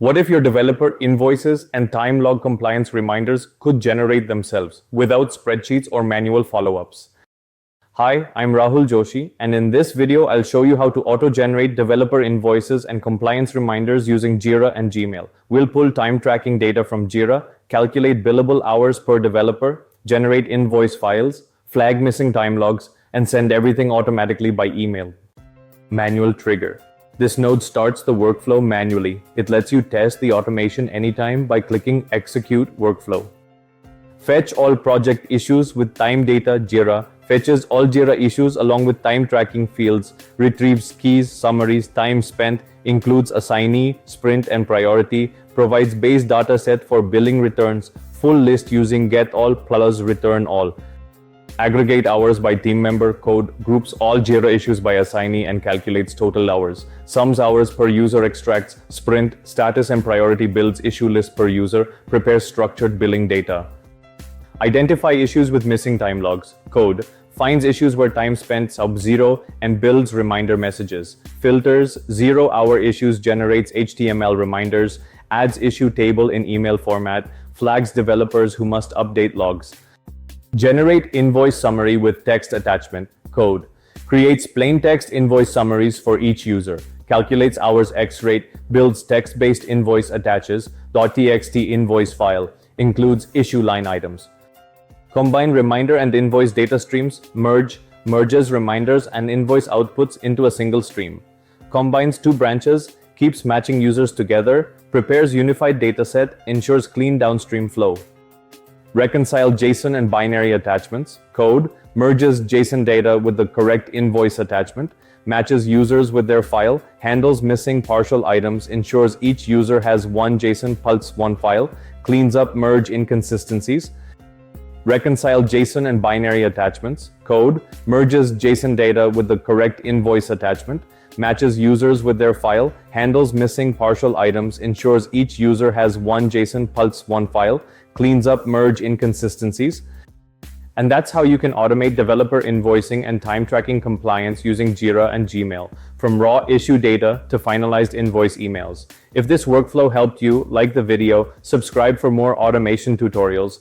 What if your developer invoices and time log compliance reminders could generate themselves without spreadsheets or manual follow-ups? Hi, I'm Rahul Joshi, and in this video, I'll show you how to auto-generate developer invoices and compliance reminders using Jira and Gmail. We'll pull time tracking data from Jira, calculate billable hours per developer, generate invoice files, flag missing time logs, and send everything automatically by email. Manual trigger. This node starts the workflow manually. It lets you test the automation anytime by clicking Execute Workflow. Fetch all project issues with time data. Jira fetches all Jira issues along with time tracking fields, retrieves keys, summaries, time spent, includes assignee, sprint, and priority, provides base data set for billing returns, full list using get all plus return all. Aggregate hours by team member. Code groups all Jira issues by assignee and calculates total hours. Sums hours per user, extracts sprint, status and priority, builds issue list per user, prepares structured billing data. Identify issues with missing time logs. Code finds issues where time spent sub-0 and builds reminder messages. Filters 0-hour issues, generates HTML reminders, adds issue table in email format, flags developers who must update logs. Generate invoice summary with text attachment. Code creates plain text invoice summaries for each user, calculates hours X rate, builds text-based invoice, attaches .txt invoice file, includes issue line items. Combine reminder and invoice data streams, merges reminders and invoice outputs into a single stream. Combines two branches, keeps matching users together, prepares unified dataset, ensures clean downstream flow. Reconcile JSON and binary attachments. Code merges JSON data with the correct invoice attachment, matches users with their file, handles missing partial items, ensures each user has one JSON plus one file, cleans up merge inconsistencies. Reconcile JSON and binary attachments. Code merges JSON data with the correct invoice attachment, matches users with their file, handles missing partial items, ensures each user has one JSON plus one file, cleans up merge inconsistencies. And that's how you can automate developer invoicing and time tracking compliance using Jira and Gmail, from raw issue data to finalized invoice emails. If this workflow helped you, like the video, subscribe for more automation tutorials.